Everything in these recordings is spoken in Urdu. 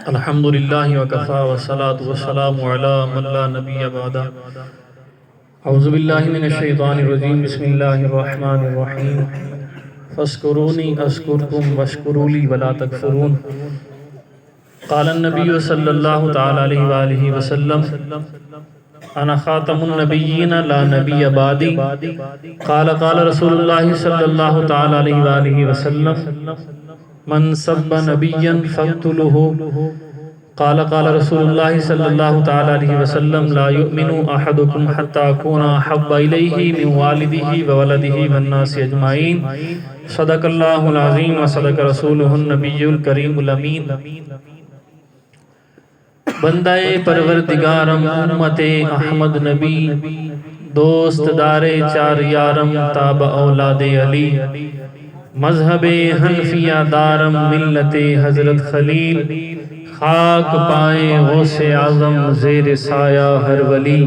الحمدللہ وکفا والصلاة والسلام علی من لا نبی بعدہ اعوذ باللہ من الشیطان الرجیم بسم اللہ الرحمن الرحیم فاذکرونی اذکرکم واشکروا لی ولا تکفرون قال النبی صلی اللہ تعالی علیہ وآلہ وسلم انا خاتم النبیین لا نبی بعدی قال رسول اللہ صلی اللہ تعالی علیہ وآلہ وسلم من سب نبیا فاقتلوه قال رسول اللہ صلی اللہ تعالی علیہ وسلم لا یؤمن احدکم حتی اکون احب الیہ من والدہ وولدہ والناس اجمعین صدق اللہ العظیم وصدق رسولہ النبی الکریم الامین بندہ پروردگارم امت احمد نبی دوست دار چار یارم تاب اولاد علی مذہب حنفیہ دارم ملت حضرت خلیل خاک پائے غوث اعظم زیر سایہ ہر ولی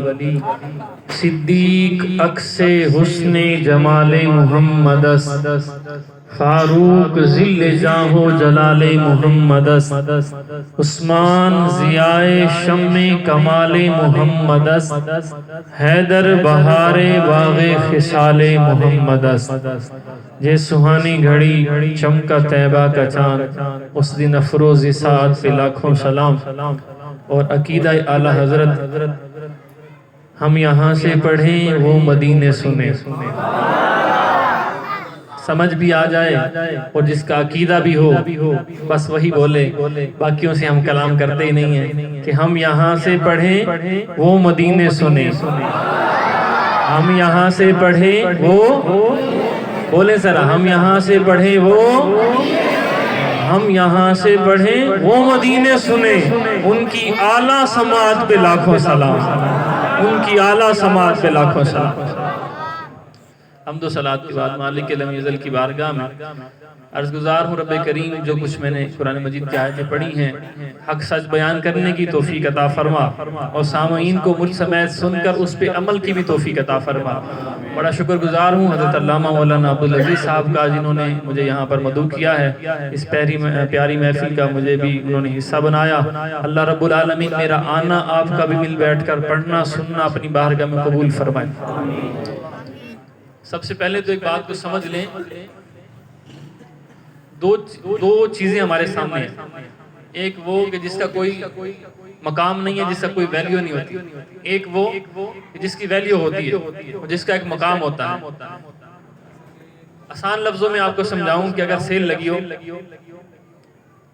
صدیق عکس حسن جمال محمد فاروق ذل جاہ و جلال محمد عثمان ضیاء شم کمال محمد حیدر بہار باغ خصال محمد یہ سہانی گھڑی چمکا طیبہ کا چاند اس دن افروز سعد پہ لاکھوں سلام اور عقیدہ اعلیٰ حضرت ہم یہاں سے پڑھیں وہ مدینے سنیں سمجھ بھی آ جائے اور جس کا عقیدہ بھی ہو بس وہی بولے باقیوں سے ہم کلام کرتے ہی نہیں ہیں کہ ہم یہاں سے پڑھیں وہ مدینے سنیں ہم یہاں سے پڑھیں وہ بولیں ذرا ہم یہاں سے پڑھیں ہم یہاں سے پڑھیں وہ مدینے سنیں ان کی اعلیٰ سماعت پہ لاکھوں سلام ان کی اعلیٰ سماعت پہ لاکھوں سلام حمد و صلاۃ کے بعد مالک لم یزل کی بارگاہ میں عرض گزار ہوں رب کریم جو کچھ میں نے قرآن مجید کی آیتیں پڑھی ہیں حق سچ بیان کرنے کی توفیق عطا فرما اور سامعین کو مجھ سمیت سن کر اس پہ عمل کی بھی توفیق عطا فرما بڑا شکر گزار ہوں حضرت علامہ مولانا عبدالعزیز صاحب کا جنہوں نے مجھے یہاں پر مدعو کیا ہے اس پیاری محفل کا مجھے بھی انہوں نے حصہ بنایا اللہ رب العالمین میرا آنا آپ کا بھی مل بیٹھ کر پڑھنا سننا اپنی بارگاہ میں قبول فرمائے سب سے پہلے تو ایک بات کو سمجھ لیں دو چیزیں ہمارے سامنے ہیں ایک وہ کہ جس کا کوئی مقام نہیں ہے جس کا کوئی ویلیو نہیں ہوتی ایک وہ جس کی ویلیو ہوتی ہے جس کا ایک مقام ہوتا ہے آسان لفظوں میں آپ کو سمجھاؤں کہ اگر سیل لگی ہو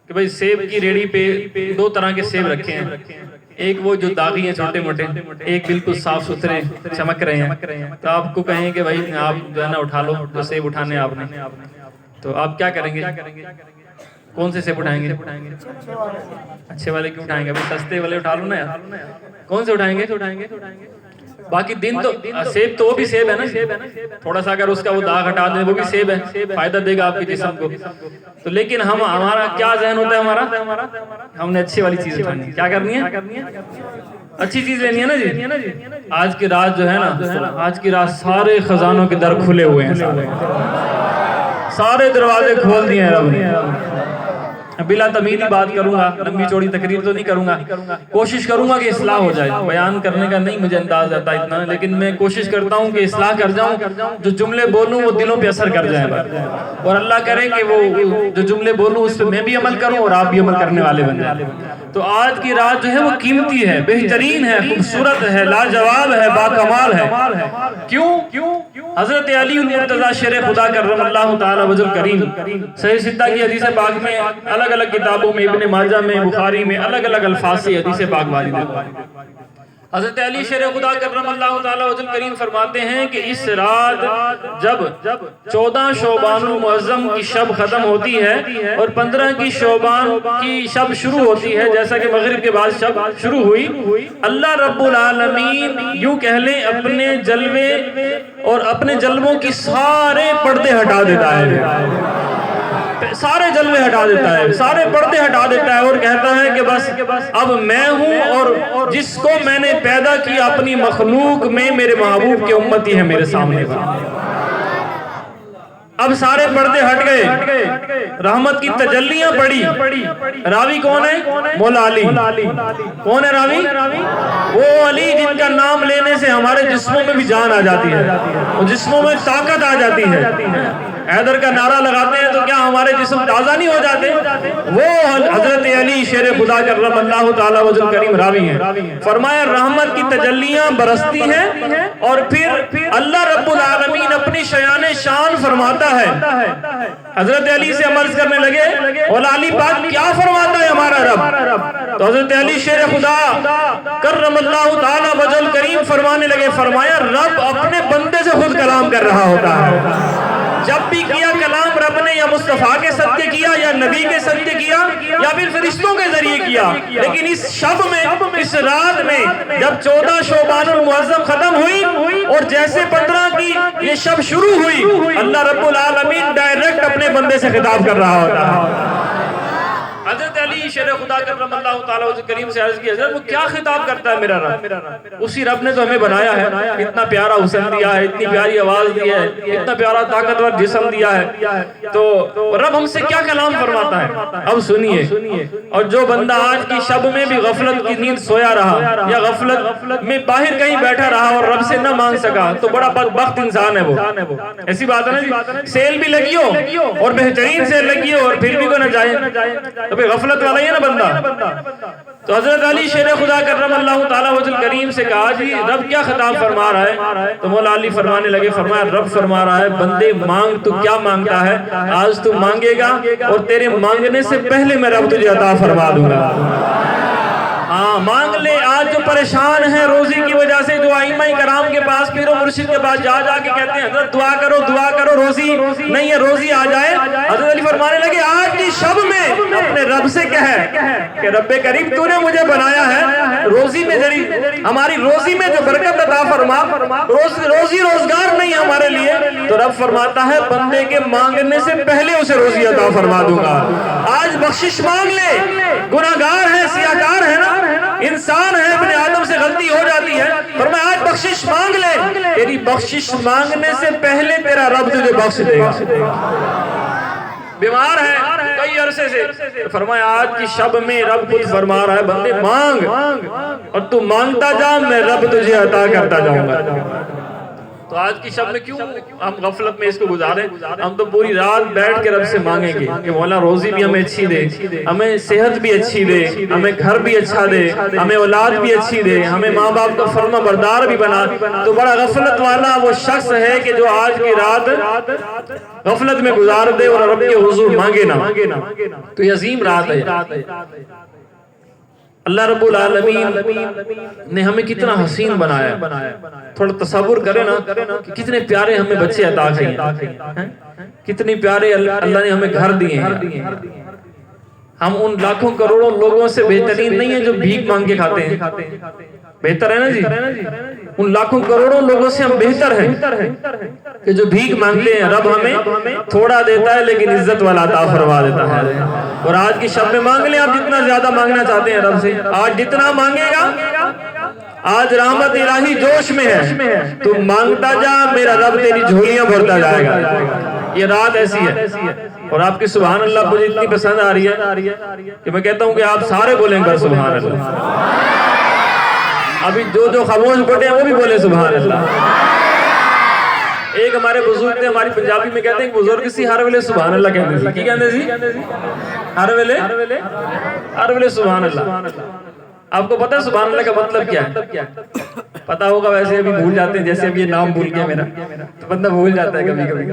کہ بھئی سیب کی ریڑھی پہ دو طرح کے سیب رکھے ہیں ایک وہ جو داغی ہیں چھوٹے موٹے ایک بالکل صاف ستھرے چمک رہے ہیں تو آپ کو کہیں کہ بھائی آپ جو ہے نا اٹھا لو جو سیب اٹھانے آپ نے تو آپ کیا کریں گے کون سے سیب اٹھائیں گے اچھے والے کیوں اٹھائیں گے سستے والے اٹھا لو نا یار کون سے اٹھائیں گے باقی دن تو سیب تو وہ بھی سیب ہے نا تھوڑا سا اگر اس کا وہ داغ ہٹا دیں وہ بھی سیب ہے فائدہ دے گا آپ کے جسم کو تو لیکن ہمارا کیا ذہن ہوتا ہے ہمارا ہم نے اچھی والی چیز اٹھانی ہے کیا کرنی ہے اچھی چیز لینی ہے نا جی آج کی رات جو ہے نا آج کی رات سارے خزانوں کے در کھلے ہوئے ہیں سارے دروازے کھول دیے ہیں رب نے بلا تمیدی بات کروں گا لمبی چوڑی تقریر تو نہیں کروں گا کوشش کروں گا کہ اصلاح ہو جائے بیان کرنے کا نہیں مجھے انداز آتا اتنا لیکن میں کوشش کرتا ہوں کہ اصلاح کر جاؤں جو جملے بولوں وہ دلوں پہ اثر کر جائیں اور اللہ کرے کہ وہ جو جملے بولوں اس پہ میں بھی عمل کروں اور آپ بھی عمل کرنے والے بن جائیں تو آج کی رات جو ہے وہ قیمتی ہے بہترین ہے خوبصورت ہے لاجواب ہے باکمال ہے کیوں حضرت علی المرتضی شیر خدا کرم اللہ تعالی وجہ کریم صحیح ستہ کی حدیث پاک میں الگ الگ کتابوں میں ابن ماجہ میں بخاری میں الگ الگ الفاظ سے حدیث پاک وارد ہے حضرت علی شیر خدا کرم اللہ تعالی وجہ کریم فرماتے ہیں کہ اس رات جب 14 شعبان المعظم کی شب ختم ہوتی ہے اور 15 کی شعبان کی شب شروع ہوتی ہے جیسا کہ مغرب کے بعد شب شروع ہوئی اللہ رب العالمین یوں کہہ لیں اپنے جلوے اور اپنے جلووں کی سارے پردے ہٹا دیتا ہے سارے جلوے ہٹا دیتا ہے، سارے پردے ہٹا دیتا ہے اور کہتا ہے کہ بس اب میں ہوں اور جس کو میں نے پیدا کیا اپنی مخلوق میں میرے محبوب کی امتی ہے میرے سامنے۔ اب سارے پردے ہٹ گئے، رحمت کی تجلیاں پڑی۔ راوی کون ہے؟ مولا علی۔ کون ہے راوی؟ وہ علی جن کا نام لینے سے ہمارے جسموں میں بھی جان آ جاتی ہے، وہ جسموں میں طاقت آ جاتی ہے۔ حیدر کا نعرہ لگاتے ہیں تو کیا ہمارے جسم تازہ نہیں ہو جاتے؟ وہ حضرت علی شیر خدا کرم اللہ تعالیٰ وجہ کریم راوی ہیں۔ فرمایا رحمت کی تجلیاں برستی ہیں اور پھر اللہ رب العالمین اپنی شیان شان فرماتا ہے۔ حضرت علی سے عرض کرنے لگے مولا علی پاک کیا فرماتا ہے ہمارا رب؟ تو حضرت علی شیر خدا کرم اللہ تعالیٰ وجہ کریم فرمانے لگے، فرمایا رب اپنے بندے سے خود کلام کر رہا ہوتا ہے۔ جب بھی کیا کلام رب نے یا مصطفیٰ کے صدقے کیا یا نبی کے صدقے کیا یا پھر فرشتوں کے ذریعے کیا، لیکن اس شب میں، اس رات میں جب 14 شعبان المعظم ختم ہوئی اور جیسے 15 کی یہ شب شروع ہوئی، اللہ رب العالمین ڈائریکٹ اپنے بندے سے خطاب کر رہا ہوتا ہے۔ حضرت علی شیر خدا کرم اللہ تعالیٰ وجہ کریم سے عرض کی حضرت وہ کیا خطاب کرتا ہے میرا رب؟ اسی رب نے تو ہمیں بنایا ہے، اتنا پیارا حسن دیا ہے، اتنی پیاری آواز دی ہے، اتنا پیارا طاقتور جسم دیا ہے، تو رب ہم سے کیا کلام فرماتا ہے؟ اب سنیے، اور جو بندہ آج کی شب میں بھی غفلت کی نیند سویا رہا یا غفلت میں باہر کہیں بیٹھا رہا اور رب سے نہ مانگ سکا تو بڑا بدبخت انسان ہے وہ۔ ایسی بات ہے نا، سیل بھی لگی ہو اور بہترین سیل لگی ہو اور پھر بھی کوئی نہ جائے، غفلت والا ہی ہے نا بندہ۔ تو حضرت علی شیر خدا کرم اللہ تعالیٰ وجہ کریم سے کہا جی رب کیا خطاب فرما رہا ہے؟ تو مولا علی فرمانے لگے، فرمایا رب فرما رہا ہے بندے مانگ تو کیا مانگتا ہے، آج تو مانگے گا اور تیرے مانگنے سے پہلے میں رب تجھے عطا فرما دوں گا۔ ہاں مانگ لے، آج جو پریشان ہیں روزی کی وجہ سے، جو ائمہ کرام کے پاس پیر و مرشد کے پاس جا کے کہتے ہیں حضرت دعا کرو روزی نہیں ہے، روزی آ جائے، حضرت علی فرمانے لگے آج کی شب میں اپنے رب سے کہے کہ رب کریم تو نے مجھے بنایا ہے، روزی میں ہماری روزی میں جو برکت عطا فرما، روزی روزگار نہیں ہمارے لیے، تو رب فرماتا ہے بندے کے مانگنے سے پہلے اسے روزی عطا فرما دوں گا۔ آج بخشش مانگ لے، گناہگار ہے، سیاہکار ہے نا، انسان ہے، ابن آدم سے غلطی ہو جاتی ہے، فرمایا آج بخشش مانگ لے، تیری بخشش مانگنے سے پہلے تیرا رب تجھے بخش دے گا۔ بیمار ہے کئی عرصے سے، فرمایا آج کی شب میں رب خود فرما رہا ہے بندے مانگ اور تو مانگتا جا، میں رب تجھے عطا کرتا جاؤں گا۔ تو آج کی شب میں کیوں ہم غفلت میں اس کو گزاریں؟ ہم تو پوری رات بیٹھ کے رب سے مانگیں گے کہ مولا روزی بھی ہمیں اچھی دے، ہمیں صحت بھی اچھی دے، ہمیں گھر بھی اچھا دے، ہمیں اولاد بھی اچھی دے، ہمیں ماں باپ کا فرما بردار بھی بنا۔ تو بڑا غفلت والا وہ شخص ہے کہ جو آج کی رات غفلت میں گزار دے اور رب کے حضور مانگے نہ۔ تو یہ عظیم رات ہے۔ اللہ رب العالمین نے ہمیں کتنا حسین بنایا، تھوڑا تصور کریں نا کہ کتنے پیارے ہمیں بچے عطا کیے ہیں، کتنے پیارے اللہ نے ہمیں گھر دیے ہیں۔ ہم ان لاکھوں کروڑوں لوگوں سے بہترین نہیں ہیں جو بھیک مانگ کے کھاتے ہیں، بہتر ہے نا جی؟ ان لاکھوں کروڑوں لوگوں سے ہم بہتر ہیں کہ جو بھیک مانگتے ہیں، رب ہمیں تھوڑا دیتا ہے لیکن عزت والا عطا فرما دیتا ہے۔ اور آج کی شب میں مانگ لیں، آپ جتنا زیادہ مانگنا چاہتے ہیں رب سے، آج جتنا مانگے گا، آج رحمت الہی جوش میں ہے، تو مانگتا جا، میرا رب تیری جھولیاں بھرتا جائے گا۔ یہ رات ایسی ہے اور آپ کی سبحان اللہ مجھے اتنی پسند آ رہی ہے کہ میں کہتا ہوں کہ آپ سارے بولیں گے سبحان اللہ۔ ابھی جو خاموش بیٹھے ہیں وہ بھی بولے سبحان اللہ۔ ایک ہمارے بزرگ تھے، ہماری پنجابی میں کہتے ہیں کہ بزرگ سی ہر ویلے سبحان اللہ کہتے ہیں۔ کی کہتے ہیں؟ ہر ویلے سبحان اللہ۔ آپ کو پتہ ہے سبحان اللہ کا مطلب کیا ہے؟ پتہ ہوگا، ویسے ابھی بھول جاتے ہیں، جیسے ابھی یہ نام بھول گیا میرا تو بندہ بھول جاتا ہے کبھی کبھی۔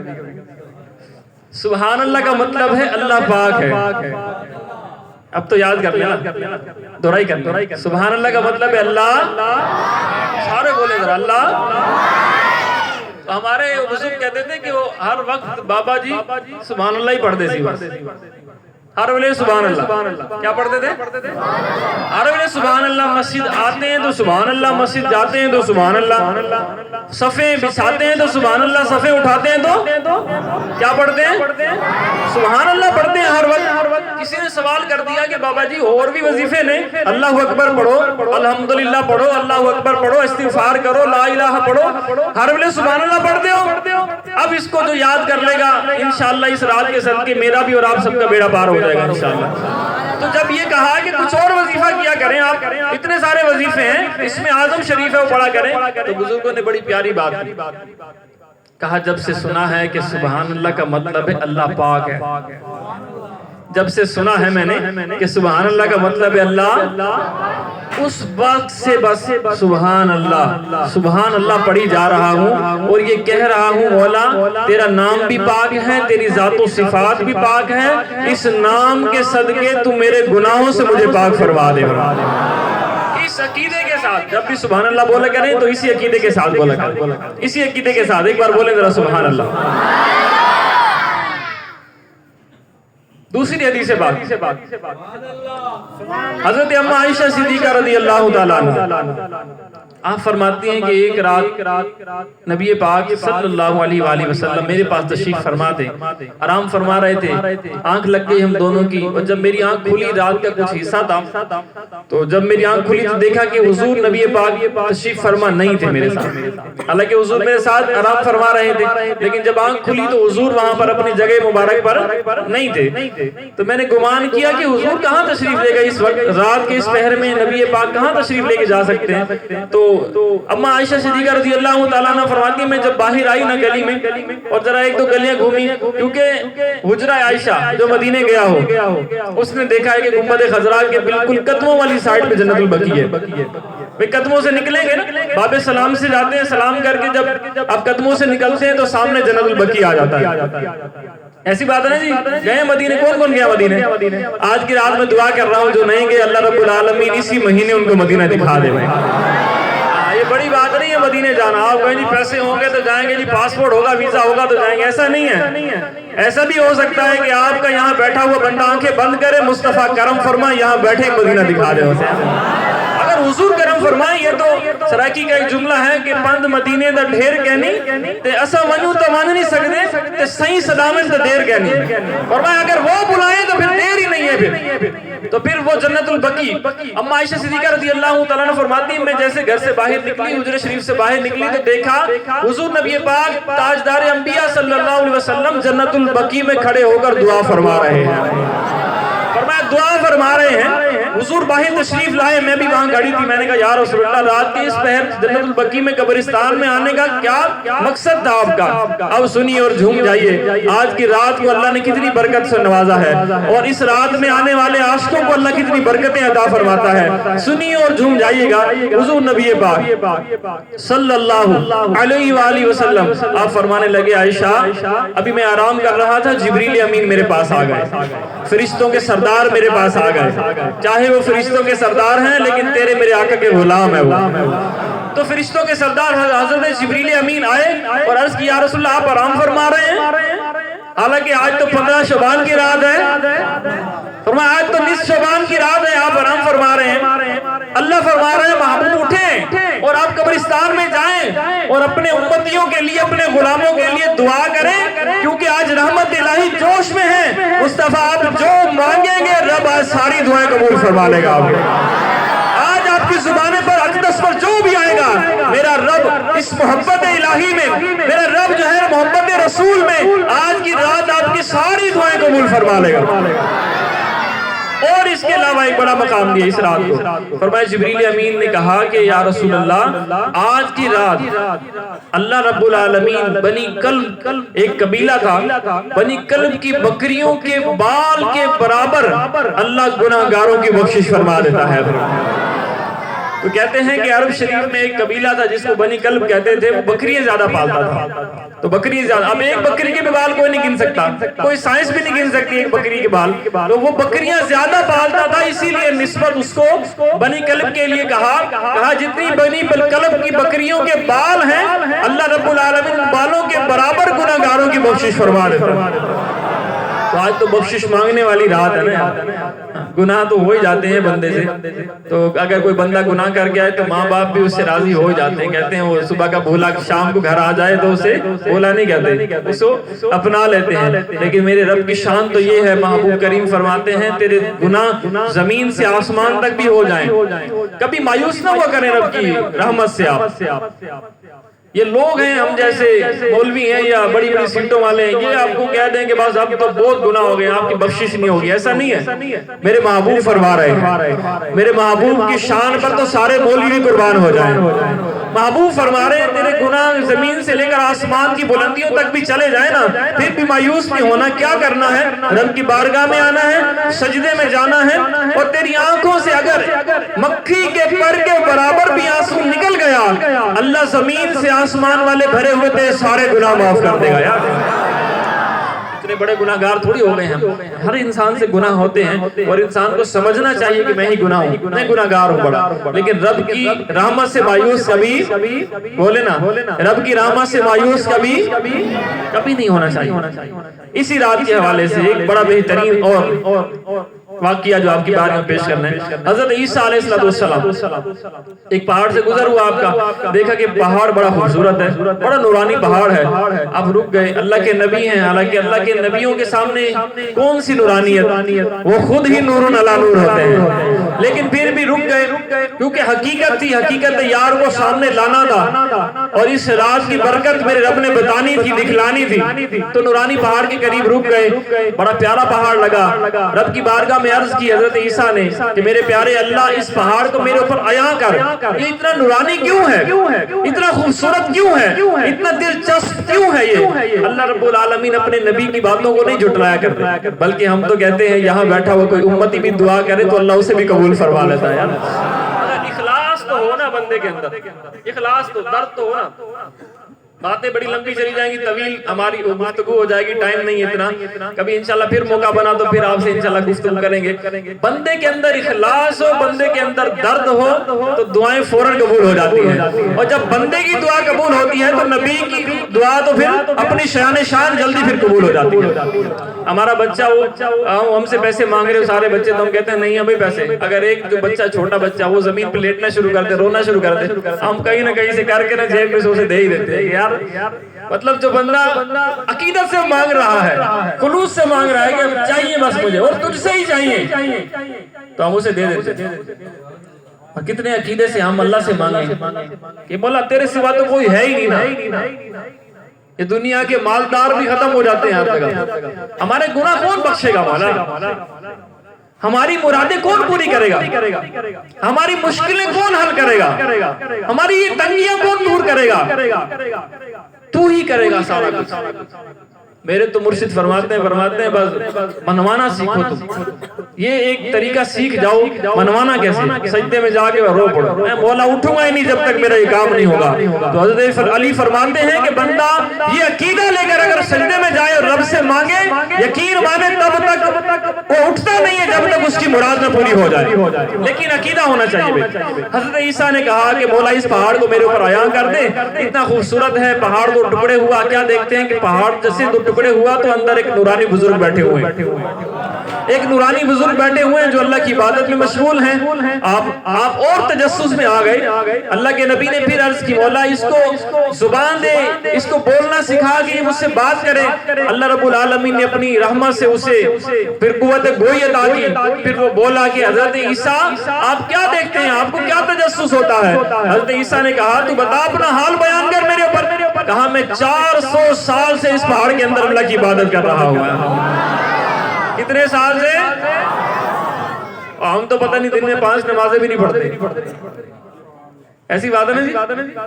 سبحان اللہ کا مطلب ہے اللہ پاک ہے۔ اب تو یاد کر لینا، دہرائی کر لینا۔ سبحان اللہ کا مطلب ہے اللہ، سارے بولے ذرا اللہ۔ ہمارے بزرگ کہتے تھے کہ وہ ہر وقت بابا جی سبحان اللہ ہی پڑھتے سی بس، ہر ویلے سبحان اللہ کیا پڑھتے تھے؟ ہر ویلے سبحان اللہ. مسجد آتے ہیں تو سبحان اللہ, مسجد جاتے ہیں تو سبحان اللہ, صفیں بچھاتے ہیں تو سبحان اللہ, صفیں اٹھاتے ہیں تو کیا پڑھتے ہیں؟ سبحان اللہ پڑھتے ہیں ہر وقت. کسی نے سوال کر دیا کہ بابا جی اور بھی وظیفے نہیں, اللہ اکبر پڑھو, الحمدللہ پڑھو, اللہ اکبر پڑھو, استغفار کرو, لا الہ پڑھو, ہر ویلے سبحان اللہ پڑھتے ہو. اب اس کو جو یاد کر لے گا انشاءاللہ اس رات کے صدقے میرا بھی اور آپ سب کا بیڑا پار ہو جائے گا انشاءاللہ. تو جب یہ کہا کہ کچھ اور وظیفہ کیا کریں, آپ اتنے سارے وظیفے ہیں, اس میں اعظم شریف ہے وہ پڑھا کریں, تو بزرگوں نے بڑی پیاری بات کی. کہا جب سے سنا ہے کہ سبحان اللہ کا مطلب ہے اللہ پاک ہے, جب سے سنا ہے میں نے کہ سبحان اللہ کا مطلب ہے اللہ, اس وقت سے بس سبحان اللہ پڑھی جا رہا ہوں اور یہ کہہ رہا ہوں مولا تیرا نام بھی پاک ہے, تیری ذات و صفات بھی پاک ہے, اس نام کے صدقے تو میرے گناہوں سے مجھے پاک فرما دے. اس عقیدے کے ساتھ جب بھی سبحان اللہ بولا کریں تو اسی عقیدے کے ساتھ بولا کریں, اسی عقیدے کے ساتھ. ایک بار بولیں ذرا سبحان اللہ. دوسری حدیث بات, حضرت اما عائشہ صدیقہ رضی اللہ تعالیٰ عنہ آپ فرماتی ہیں کہ ایک رات نبی پاک صلی اللہ علیہ وآلہ وسلم میرے پاس تشریف فرما تھے, آرام فرما رہے تھے, آنکھ لگ گئی ہم دونوں کی, اور جب میری آنکھ کھلی رات کا کچھ حصہ تھا, تو جب میری آنکھ کھلی تو دیکھا کہ حضور نبی پاک تشریف فرما نہیں تھے میرے ساتھ. حالانکہ حضور میرے ساتھ آرام فرما رہے تھے, لیکن جب آنکھ کھلی تو حضور وہاں پر اپنی جگہ مبارک پر نہیں تھے. تو میں نے گمان کیا کہ حضور کہاں تشریف لے گئے اس وقت, رات کے اس پہر میں نبی پاک کہاں تشریف لے کے جا سکتے ہیں. تو اما عائشہ صدیقہ رضی اللہ تعالیٰ عنہ فرماتی ہیں میں جب باہر آئی نا گلی میں, اور ذرا ایک دو گلیاں گھومی, کیونکہ حجرہ عائشہ جو مدینے گیا ہو اس نے دیکھا ہے کہ گنبد خضراء کے بالکل قدموں والی سائڈ پہ جنت البقیع ہے. بھئی قدموں سے نکلیں گے نا, باب سلام سے جاتے ہیں, سلام کر کے جب آپ قدموں سے نکلتے ہیں تو سامنے جنت البقیع آ جاتا ہے. ایسی بات ہے نا جی, گئے مدینے, کون گیا مدینے؟ آج کی رات میں دعا کر رہا ہوں جو نہیں گئے اللہ رب العالمین اسی مہینے ان کو مدینہ دکھا دے. یہ بڑی بات نہیں ہے مدینے جانا, آپ کہیں جی پیسے ہوں گے تو جائیں گے, جی پاسپورٹ ہوگا, ویزا ہوگا تو جائیں گے, ایسا نہیں ہے. ایسا بھی ہو سکتا ہے کہ آپ کا یہاں بیٹھا ہوا بندہ آنکھیں بند کرے, مصطفیٰ کرم فرمائے یہاں بیٹھے مدینہ دکھا دے. اگر حضور کرم فرمائے, یہ تو سراکی کا ایک جملہ ہے کہ پند مدینے دا ڈھیر کہنی تے اسا ونیو تو مان نہیں سکتے تے صحیح صدامن تے دیر کہنی. فرمایا اگر وہ بلائیں تو پھر دیر ہی نہیں ہے, تو پھر وہ جنت البقیع. اما عائشہ صدیقہ رضی اللہ تعالیٰ عنہ فرماتی ہیں میں جیسے گھر سے باہر نکلی, حجرہ شریف سے باہر نکلی تو دیکھا حضور نبی پاک تاجدار انبیاء صلی اللہ علیہ وسلم جنت البقیع میں کھڑے ہو کر دعا فرما رہے ہیں. فرمایا دعا فرما رہے ہیں, حضور باہر تشریف لائے, میں بھی وہاں کھڑی تھی. میں نے کہا یا رسول اللہ رات کے اس پہر جنت البقیع میں قبرستان میں آنے کا کیا مقصد تھا آپ کا؟ اب سنیے اور جھوم جائیے, آج کی رات کو اللہ نے کتنی برکت سے نوازا ہے, اور اس رات میں آنے والے عاشقوں کو اللہ کتنی برکتیں عطا فرماتا ہے. سنیے اور جھوم جائیے گا. حضور نبی پاک صلی اللہ علیہ وآلہ وسلم آپ فرمانے لگے عائشہ ابھی میں آرام کر رہا تھا, جبریل امین میرے پاس آ گئے, فرشتوں کے سردار میرے پاس آ گئے. چاہے وہ فرشتوں کے سردار ہیں لیکن تیرے میرے آقا کے غلام ہے وہ. تو فرشتوں کے سردار حضرت جبریل امین آئے اور عرض کی یا رسول اللہ آپ آرام فرما رہے ہیں, حالانکہ آج تو 15 شعبان کی رات ہے. فرمایا آج تو 20 شعبان کی رات ہے, آپ آرام فرما رہے ہیں. اللہ فرما رہے ہیں محبوب اٹھیں اور آپ قبرستان میں جائیں اور اپنے امتیوں کے لیے, اپنے غلاموں کے لیے دعا کریں, کیونکہ آج رحمت الہی جوش میں ہے. مصطفیٰ آپ جو مانگیں گے رب آج ساری دعائیں قبول فرما لے گا. آج آپ کی زبانیں پر اقدس پر جو بھی آئے گا, میرا رب اس محبت الہی میں, میرا رب جو ہے محبت رسول میں آج کی رات آپ کی ساری دعائیں قبول فرما لے گا. اور اس کے علاوہ ایک بڑا مقام دیا اس رات کو. فرمایا جبریل امین نے کہا کہ یا رسول اللہ آج کی رات اللہ رب العالمین بنی کلب, ایک قبیلہ تھا, بنی کلب کی بکریوں کے بال کے برابر اللہ گناہگاروں کی بخشش فرما دیتا ہے. تو کہتے ہیں کہ عرب شریف میں ایک قبیلہ تھا جس کو بنی کلب کہتے تھے, وہ بکریاں زیادہ پالتا تھا. تو بکری زیادہ, اب ایک بکری کے بال کوئی نہیں گن سکتا, کوئی سائنس بھی نہیں گن سکتی ایک بکری کے بال. تو وہ بکریاں زیادہ پالتا تھا, اسی لیے نسبت اس کو بنی کلب کے لیے کہا جتنی بنی کلب کی بکریوں کے بال ہیں اللہ رب العالمین بالوں کے برابر گناہگاروں کی بخشش فرما دیتا ہے. تو آج تو بخشش مانگنے والی رات ہے نا، گناہ تو ہو ہی جاتے ہیں بندے سے. تو اگر کوئی بندہ گناہ کر گیا ہے تو ماں باپ بھی اس سے راضی ہو جاتے ہیں. کہتے ہیں وہ صبح کا بھولا شام کو گھر آ جائے تو اسے بھولا نہیں کہتے, اس کو اپنا لیتے ہیں. لیکن میرے رب کی شان تو یہ ہے, محبوب کریم فرماتے ہیں تیرے گناہ زمین سے آسمان تک بھی ہو جائیں, کبھی مایوس نہ ہوا کریں رب کی رحمت سے آپ. یہ لوگ ہیں ہم جیسے مولوی ہیں یا بڑی بڑی سیٹوں والے ہیں, یہ آپ کو کہہ دیں کہ بس اب تو بہت گناہ ہو گئے, آپ کی بخشش نہیں ہوگی. ایسا نہیں ہے, میرے محبوب فرما رہے ہیں, میرے محبوب کی شان پر تو سارے مولوی بھی قربان ہو جائیں. محبوب فرما رہے ہیں تیرے گناہ زمین سے لے کر آسمان کی بلندیوں تک بھی چلے جائیں نا, پھر بھی مایوس نہیں ہونا. کیا کرنا ہے؟ رب کی بارگاہ میں آنا ہے, سجدے میں جانا ہے, اور تیری آنکھوں سے اگر مکھی کے پر کے برابر بھی آنسو نکل گیا, اللہ زمین سے آسمان والے بھرے ہوئے تھے سارے گناہ معاف کر دے گا. یار اتنے بڑے گناہگار تھوڑی ہو گئے ہیں, ہر انسان سے گناہ ہوتے ہیں اور انسان کو سمجھنا چاہیے کہ میں ہی گناہ ہوں, میں گناہگار ہوں بڑا. لیکن رب کی رحمت سے مایوس کبھی, بولے نا, رب کی رحمت سے مایوس کبھی نہیں ہونا چاہیے. اسی رات کے حوالے سے ایک بڑا بہترین اور واقعہ جو آپ کی بارے میں پیش کرنا ہے. حضرت عیسیٰ علیہ السلام ایک پہاڑ سے گزر ہوا آپ کا, دیکھا کہ پہاڑ بڑا خوبصورت ہے, بڑا نورانی پہاڑ ہے. آپ رک گئے, اللہ کے نبی ہیں, حالانکہ اللہ کے نبیوں کے سامنے کون سی نورانیت, وہ خود ہی نور علی نور ہوتے ہیں. لیکن پھر بھی رک گئے کیونکہ حقیقت تھی, حقیقت یار کو سامنے لانا تھا, اور اس رات کی برکت میرے رب نے بتانی تھی, دکھلانی تھی. تو نورانی پہاڑ کے قریب رک گئے, بڑا پیارا پہاڑ لگا. رب کی بارگاہ میں عرض کی حضرت عیسیٰ نے کہ میرے پیارے اللہ, اس پہاڑ کو میرے اوپر عیاں کر, یہ اتنا نورانی کیوں ہے, اتنا خوبصورت کیوں ہے, اتنا دلچسپ کیوں ہے یہ. اللہ رب العالمین اپنے نبی کی باتوں کو نہیں جھٹلایا کرتے, بلکہ ہم تو کہتے ہیں یہاں بیٹھا ہوا کوئی امتی بھی دعا کرے تو اللہ اسے بھی قبول فرما لیتا ہے. اخلاص تو ہونا بندے کے اندر, اخلاص تو, درد تو ہونا. باتیں بڑی لمبی چلی جائیں گی, طویل ہماری گفتگو ہو جائے گی, ٹائم نہیں اتنا. کبھی انشاءاللہ پھر موقع بنا تو پھر آپ سے انشاءاللہ گفتگو کریں گے. بندے کے اندر اخلاص ہو, بندے کے اندر درد ہو تو دعائیں فوراً قبول ہو جاتی ہیں. اور جب بندے کی دعا قبول ہوتی ہے تو نبی کی دعا تو پھر اپنی شان جلدی پھر قبول ہو جاتی ہے. ہمارا بچہ وہ ہم سے پیسے مانگ رہے سارے بچے, تو ہم کہتے ہیں نہیں ہمیں پیسے. اگر ایک جو بچہ چھوٹا بچہ وہ زمین پہ لیٹنا شروع کرتے, رونا شروع کرتے, ہم کہیں نہ کہیں سے کر کے نہ جیب میں سے اسے دے ہی دیتے ہیں. یار مطلب جو بندہ عقیدت سے مانگ رہا ہے, خلوص سے مانگ رہا ہے کہ چاہیے بس مجھے اور تجھ سے ہی چاہیے, تو ہم اسے دے دیتے. اور کتنے عقیدے سے ہم اللہ سے مانگیں کہ مولا تیرے سوا تو کوئی ہے ہی نہیں نا. یہ دنیا کے مالدار بھی ختم ہو جاتے ہیں ہر جگہ, ہمارے گناہ کون بخشے گا مولا, ہماری مرادیں کون پوری کرے گا, ہماری مشکلیں کون حل کرے گا, ہماری یہ تنگیاں کون دور کرے گا, تو ہی کرے گا سارا کچھ. میرے تو مرشد فرماتے ہیں بس منوانا سیکھو. تم یہ ایک طریقہ سیکھ جاؤ, منوانا کیسے, سجدے میں جا کے رو پڑو, میں مولا اٹھوں گا ہی نہیں جب تک میرا یہ کام نہیں ہوگا. تو حضرت علی فرماتے ہیں کہ بندہ یہ عقیدہ لے کر اگر سجدے میں جائے اور رب سے مانگے, یقین مانے تب تک وہ اٹھتا نہیں ہے جب تک اس کی مراد نہ پوری ہو جائے, لیکن عقیدہ ہونا چاہیے. حضرت عیسیٰ نے کہا کہ مولا اس پہاڑ کو میرے اوپر عیاں کر دے, اتنا خوبصورت ہے پہاڑ, کو ٹکڑے ہوا. کیا دیکھتے ہیں کہ پہاڑ جیسے دو ٹکڑے ہوا تو اندر ایک نورانی بزرگ بیٹھے ہوئے ہیں, ایک نورانی بزرگ بیٹھے ہوئے ہیں جو اللہ کی عبادت میں مشغول ہیں. آپ اور تجسس میں آ گئے. اللہ کے نبی نے پھر عرض کی مولا اس کو زبان دے, اس کو بولنا سکھا کہ مجھ سے بات کرے. اللہ رب العالمین نے اپنی رحمت سے اسے پھر قوت گوئی عطا کی. پھر وہ بولا کہ حضرت عیسیٰ آپ کیا دیکھتے ہیں, آپ کو کیا تجسس ہوتا ہے. حضرت عیسیٰ نے کہا تو بتا اپنا حال بیان کر میرے اوپر. کہا میں 400 سال سے اس پہاڑ کے اندر اللہ کی عبادت کر رہا ہوں. کتنے سال سے, ہم تو پتہ نہیں دن میں 5 نمازیں بھی نہیں پڑھتے. ایسی بات ہے نا,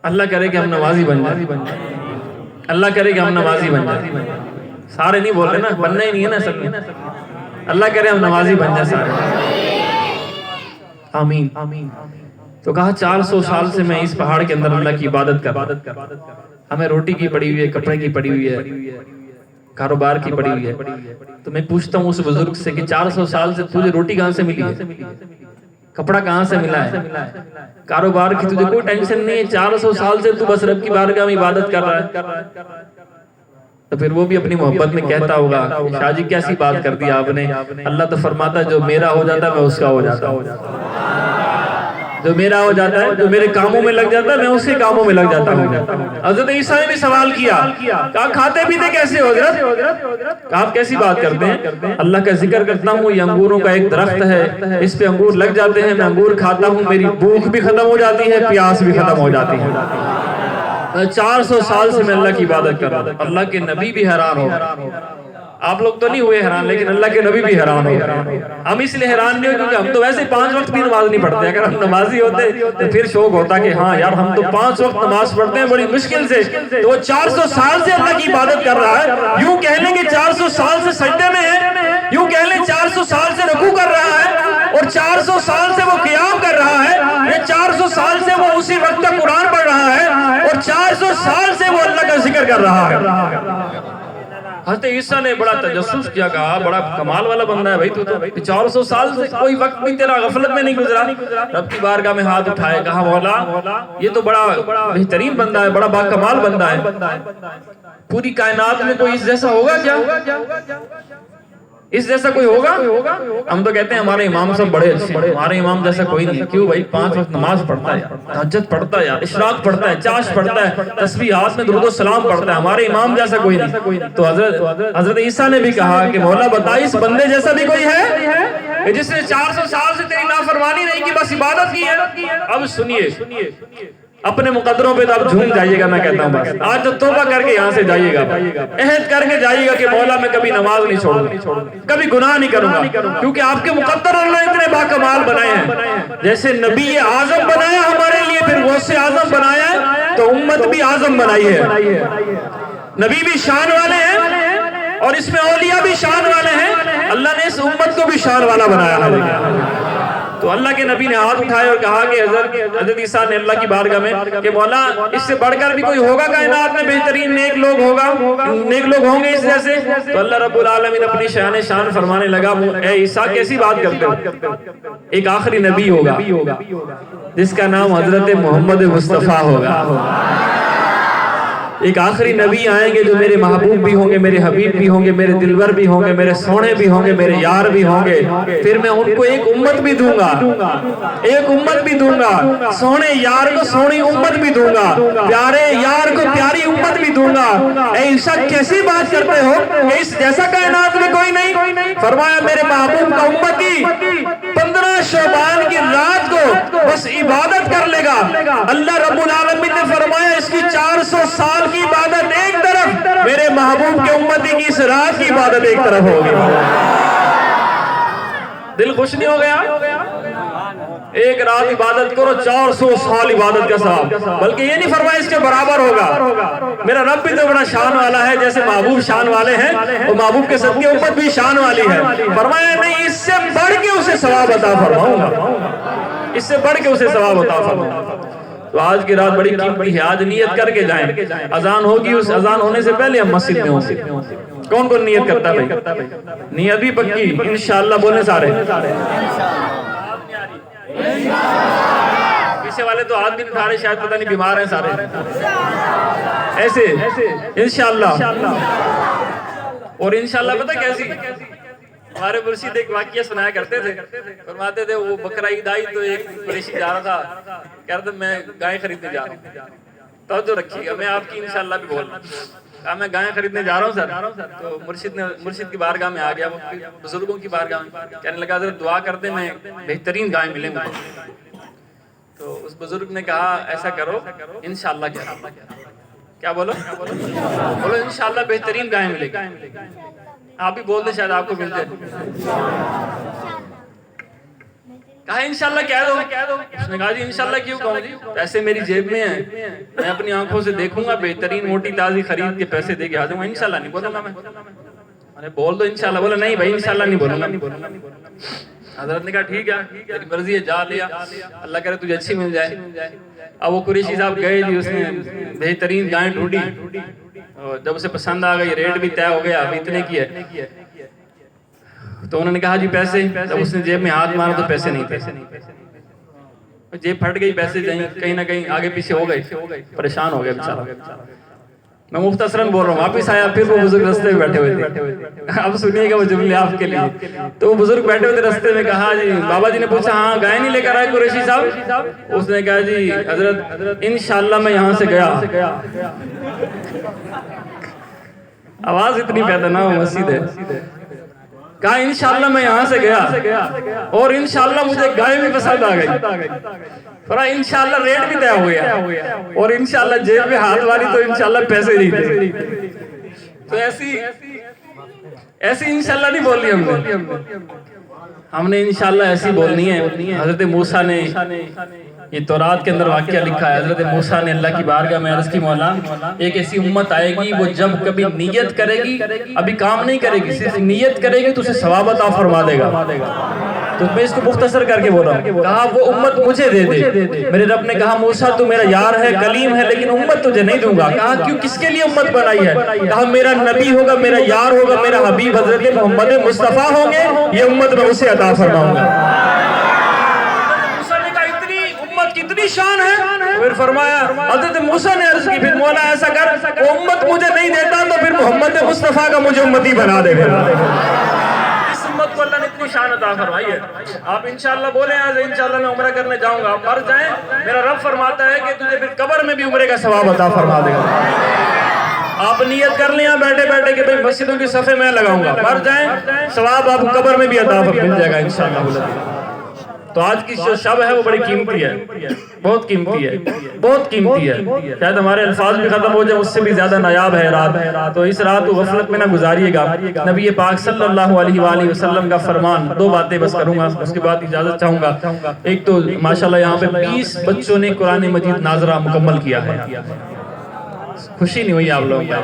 اللہ کرے کہ ہم نمازی بن جائیں, اللہ کرے کہ ہم نمازی بن جائیں. سارے نہیں بول رہے نا, بننا ہی نہیں ہے نا سب میں. اللہ کرے ہم نمازی بن جائیں سارے, آمین. تو کہا 400 سال سے میں اس پہاڑ کے اندر اللہ کی عبادت کر رہا ہوں. ہمیں روٹی کی پڑی ہوئی ہے, کپڑے کی پڑی ہوئی ہے, کاروبار کی پڑی ہوئی ہے. تو میں پوچھتا ہوں اس بزرگ سے کہ 400 سال سے تجھے روٹی کہاں سے ملی ہے, کپڑا کہاں سے ملا ہے, کاروبار کی تجھے کوئی ٹینشن نہیں ہے, 400 سال سے تو بس رب کی بارگاہ میں عبادت کر رہا ہے. تو پھر وہ بھی اپنی محبت میں کہتا ہوگا شاہ جی کیسی بات کر دی آپ نے، اللہ تو فرماتا ہے جو میرا ہو جاتا ہے میں اس کا ہو جاتا ہوں، جو میرا ہو جاتا ہے، جو میرے کاموں میں لگ جاتا ہے میں اس کے کاموں میں لگ جاتا ہوں۔ حضرت عیسیٰ نے بھی سوال کیا، کہا کھاتے پیتے کیسے ہو حضرت؟ کہا آپ کیسی بات کرتے ہیں؟ اللہ کا ذکر کرتا ہوں، یہ انگوروں کا ایک درخت ہے، اس پہ انگور لگ جاتے ہیں، میں انگور کھاتا ہوں، میری بھوک بھی ختم ہو جاتی ہے، پیاس بھی ختم ہو جاتی ہے۔ 400 سال سے میں اللہ کی عبادت کر رہا ہوں۔ اللہ کے نبی بھی حیران ہو گئے۔ آپ لوگ تو نہیں ہوئے حیران، لیکن اللہ کے نبی بھی حیران ہو گئے۔ ہم اس لیے حیران نہیں ہوئے کیونکہ ہم تو ویسے 5 وقت بھی نماز نہیں پڑھتے، اگر ہم نمازی ہوتے تو پھر شوق ہوتا کہ ہاں یار ہم تو 5 وقت نماز پڑھتے ہیں بڑی مشکل سے، تو وہ 400 سال سے اللہ کی عبادت کر رہا ہے، یوں کہہ لیں کہ 400 سال سے سجدے میں ہے، یوں کہہ لیں 400 سال سے رکوع کر رہا ہے، اور 400 سال سے وہ قیام کر رہا ہے، یا 400 سال سے وہ اسی وقت کا قرآن پڑھ رہا ہے، اور 400 سال سے وہ اللہ کا ذکر کر رہا ہے۔ حضرت عیسیٰ نے بڑا تجسس کیا، کہا بڑا کمال والا بندہ ہے بھائی تو 400 سال سے کوئی وقت بھی تیرا غفلت میں نہیں گزرا۔ رب کی بارگاہ میں ہاتھ اٹھائے، کہا مولا یہ تو بڑا بہترین بندہ ہے، بڑا باکمال بندہ ہے، پوری کائنات میں کوئی اس جیسا ہوگا کیا؟ اس جیسا کوئی ہوگا؟ ہم تو کہتے ہیں ہمارے امام سب بڑے اچھے ہیں، ہمارے امام جیسا کوئی نہیں۔ کیوں بھائی؟ 5 وقت نماز پڑھتا ہے، تہجد پڑھتا ہے، اشراق پڑھتا ہے، چاش پڑھتا ہے، تسبیحات میں درود و سلام پڑھتا ہے، ہمارے امام جیسا کوئی نہیں۔ تو حضرت عیسیٰ نے بھی کہا کہ مولا بتا اس بندے جیسا بھی کوئی ہے کہ جس نے 400 سال سے تیری نافرمانی نہیں کی، بس عبادت کی ہے؟ اب سنیے، اپنے مقدروں پہ تو آپ جھوم جائیے گا، میں کہتا ہوں بس آج تو توبہ کر کے یہاں سے جائیے گا، عہد کر کے جائیے گا کہ مولا میں کبھی نماز نہیں چھوڑوں گا، کبھی گناہ نہیں کروں گا، کیونکہ آپ کے مقدر اللہ اتنے باکمال بنائے ہیں۔ جیسے نبی اعظم بنایا ہمارے لیے، پھر غوث اعظم بنایا ہے، تو امت بھی اعظم بنائی ہے۔ نبی بھی شان والے ہیں اور اس میں اولیاء بھی شان والے ہیں، اللہ نے اس امت کو بھی شان والا بنایا ہے۔ تو اللہ کے نبی نے ہاتھ اٹھائے اور کہا کہ حضرت عیسیٰ نے اللہ کی بارگاہ میں کہ مولا اس سے بڑھ کر بھی کوئی ہوگا کائنات میں بہترین نیک لوگ ہوں گے اس جیسے؟ تو اللہ رب العالمین اپنی شان فرمانے لگا، اے عیسیٰ کیسی بات کرتے ہو؟ ایک آخری نبی ہوگا جس کا نام حضرت محمد مصطفیٰ ہوگا۔ ایک آخری نبی آئیں گے جو میرے محبوب بھی ہوں گے، میرے حبیب بھی ہوں گے، میرے دلبر بھی ہوں گے، میرے سونے بھی ہوں گے، میرے یار بھی ہوں گے۔ پھر میں ان کو ایک امت بھی دوں گا، ایک امت بھی دوں گا، سونے یار کو سونی امت بھی دوں گا، پیارے یار کو پیاری امت بھی دوں گا۔ اے عیسیٰ کیسی بات کرتے ہو کہ اس جیسا کائنات میں کوئی نہیں؟ فرمایا میرے محبوب کا امتی 15 شعبان کی رات کو بس عبادت کر لے گا، اللہ رب العالمین نے فرمایا اس کی 400 سال کی عبادت ایک طرف، میرے محبوب کے امتی کی اس رات کی عبادت ایک طرف ہوگی۔ دل خوش نہیں ہو گیا؟ ایک رات عبادت کرو، 400 سال عبادت کا ثواب، بلکہ یہ نہیں فرمایا اس کے برابر ہوگا۔ میرا رب بھی تو بڑا شان والا ہے، جیسے محبوب شان والے ہیں اور محبوب کے صدقے امت بھی شان والی ہے۔ فرمایا نہیں، اس سے بڑھ کے اسے ثواب عطا فرماؤں گا، اس سے بڑھ کے اسے ثواب عطا فرماؤں گا۔ تو آج کی رات بڑی قیمتی ہے، آج نیت کر کے جائیں، اذان ہوگی، اس اذان ہونے سے پہلے ہم مسجد میں ہوں گے۔ کون کون نیت کرتا بھائی؟ نیت بھی پکی، انشاءاللہ بولنے سارے، پیچھے والے تو ہاتھ بھی نہیں اٹھا رہے، شاید پتہ نہیں بیمار ہیں سارے، ایسے انشاءاللہ۔ اور انشاءاللہ پتہ کیسی؟ ہمارے مرشد ایک واقعہ سنایا کرتے تھے، فرماتے تھے وہ بکرا عید آئی تو ایک قریشی جا رہا تھا، کہہ رہا تھا میں گائے خریدنے جا رہا ہوں، توجہ رکھیے گا، میں آپ کی انشاءاللہ بھی بول رہا ہوں۔ کہا میں گائے خریدنے جا رہا ہوں سر، تو مرشد کی بارگاہ میں آ گیا، وہ بزرگوں کی بارگاہ میں، کہنے لگا حضرت دعا کرتے میں بہترین گائے ملیں مجھے۔ تو اس بزرگ نے کہا ایسا کرو انشاءاللہ، کیا بولو انشاءاللہ بہترین گائے ملے گی۔ آپ بھی بول دیں شاید آپ کو مل جائے۔ کہا انشاءاللہ کہہ دو۔ اس نے کہا جی انشاءاللہ کیوں کہوں جی، پیسے میری جیب میں ہیں، میں اپنی آنکھوں سے دیکھوں گا، بہترین موٹی تازی خرید کے پیسے دے کے آ جاؤں گا، انشاءاللہ نہیں بولوں گا میں۔ بول دو انشاءاللہ، بولا نہیں بھائی انشاءاللہ نہیں بولوں گا۔ حضرت نے کہا ٹھیک ہے تیری مرضی ہے، جا لیا، اللہ کرے تجھے اچھی مل جائے۔ اب وہ قریشی صاحب گئے جی، اس نے بہترین گائے ڈھونڈی، جب اسے پسند آ گئی، ریٹ بھی طے ہو گیا، اب اتنے کی ہے، تو انہوں نے کہا جی پیسے، جب اس نے جیب میں ہاتھ مارا تو پیسے نہیں تھے، جیب پھٹ گئی، پیسے کہیں نہ کہیں آگے پیچھے ہو گئے، پریشان ہو گیا بیچارہ۔ میں مختصراً بول رہا ہوں، واپس آیا پھر وہ بزرگ رستے میں بیٹھے ہوئے تھے. اب سنیے گا وہ جملے آپ کے لیے. تو وہ بزرگ بیٹھے ہوئے تھے رستے میں، کہا جی بابا جی نے پوچھا ہاں گائے نہیں لے کر آئے قریشی صاحب؟ اس نے کہا جی حضرت انشاءاللہ میں یہاں سے گیا. آواز اتنی پیدا نہ ہو مسجد ہے. کہا انشاءاللہ میں یہاں سے گیا اور انشاءاللہ مجھے گائے بھی پسند آ گئی. فرمایا انشاءاللہ ریٹ بھی طے ہو گیا اور انشاءاللہ جیب میں ہاتھ ماری تو انشاءاللہ پیسے نہیں تھے. تو ایسی انشاءاللہ نہیں بولنی ہم نے انشاءاللہ ایسی بولنی ہے. حضرت موسیٰ نے یہ تورات کے اندر واقعہ لکھا ہے. حضرت موسیٰ نے اللہ کی بارگاہ میں عرض کی مولا ایک ایسی امت آئے گی وہ جب کبھی نیت کرے گی، ابھی کام نہیں کرے گی، صرف نیت کرے گی تو اسے ثواب عطا فرما دے گا. تو میں اس کو مختصر کر کے بول رہا ہوں. کہا وہ امت مجھے دے دے. میرے رب نے کہا موسیٰ تو میرا یار ہے، کلیم ہے، لیکن امت تجھے نہیں دوں گا. کہا کیوں، کس کے لیے امت بنائی ہے؟ کہا میرا نبی ہوگا، میرا یار ہوگا، میرا حبیب حضرت محمد مصطفیٰ ہوں گے، یہ امت میں اسے عطا فرماؤں گا. کتنی شان ہے. پھر فرمایا حضرت موسیٰ نے عرض کی پھر مولا ایسا کر وہ امت مجھے نہیں دیتا تو پھر محمد مصطفیٰ کا مجھے امتی بنا دے. اس امت کو اللہ نے اتنی شان عطا فرمائی ہے. آپ انشاءاللہ بولیں آج انشاءاللہ میں عمرہ کرنے جاؤں گا، آپ مر جائیں میرا رب فرماتا ہے کہ تجھے پھر قبر میں بھی عمرے کا ثواب عطا فرما دے گا. آپ نیت کر لیں بیٹھے بیٹھے کہ بھئی مسجدوں کی صفحے میں لگاؤں گا، مر جائیں ثواب آپ کو قبر میں بھی عطا مل جائے گا انشاءاللہ. تو آج کی جو شب ہے وہ بڑی قیمتی ہے، بہت قیمتی ہے، بہت قیمتی ہے. شاید ہمارے الفاظ بھی ختم ہو جائے، اس سے بھی زیادہ نایاب ہے رات. تو اس رات کو غفلت میں نہ گزاریے گا. نبی پاک صلی اللہ علیہ وآلہ وسلم کا فرمان، دو باتیں بس کروں گا اس کے بعد اجازت چاہوں گا. ایک تو ماشاءاللہ یہاں پہ 20 بچوں نے قرآن مجید ناظرہ مکمل کیا ہے. خوشی نہیں ہوئی آپ لوگوں کو؟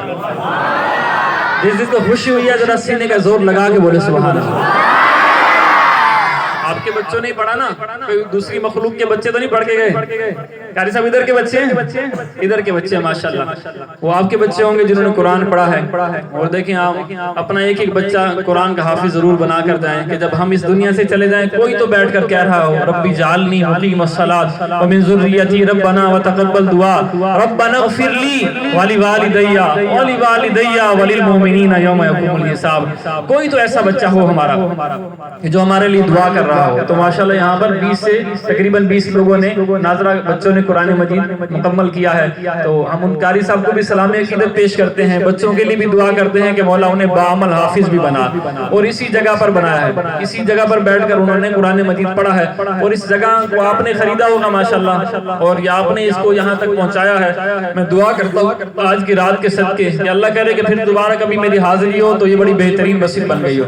جس کو خوشی ہوئی ہے ذرا سینے کا زور لگا کے بولے سبحان اللہ. آپ کے بچوں نہیں پڑھا نا، کوئی دوسری مخلوق کے بچے تو نہیں پڑھ کے گئے؟ قاری صاحب ادھر کے بچے ہیں، ادھر کے بچے ہیں ماشاءاللہ. وہ آپ کے بچے ہوں گے جنہوں نے قرآن پڑھا ہے. اور دیکھیں آپ اپنا ایک ایک بچہ قرآن کا حافظ ضرور بنا کر جائیں کہ جب ہم اس دنیا سے چلے جائیں کوئی تو بیٹھ کر کہہ رہا ہو ربی جعلنی مقیم الصلاۃ ومن ذریتی ربنا وتقبل دعا ربنا اغفر لی ولوالدی وللمؤمنین یوم یقوم الحساب. کوئی تو ایسا بچہ ہو ہمارا جو ہمارے لیے دعا کر رہا ہو. تو ماشاءاللہ یہاں پر 20 سے تقریباً 20 لوگوں نے ناظرہ بچوں نے قرآن مجید مکمل کیا ہے. تو ہم ان قاری صاحب کو بھی سلام عقیدت پیش کرتے ہیں، بچوں کے لیے بھی دعا کرتے ہیں کہ مولا انہیں باعمل حافظ بھی بنا. اور اسی جگہ پر بنایا ہے، اسی جگہ پر بیٹھ کر انہوں نے قرآن مجید پڑھا ہے. اور اس جگہ کو آپ نے خریدا ہوگا ماشاءاللہ، اور یہ آپ نے اس کو یہاں تک پہنچایا ہے. میں دعا کرتا ہوں آج کی رات کے صدقے کہ اللہ کرے کہ پھر دوبارہ کبھی میری حاضری ہو تو یہ بڑی بہترین مسجد بن گئی ہو.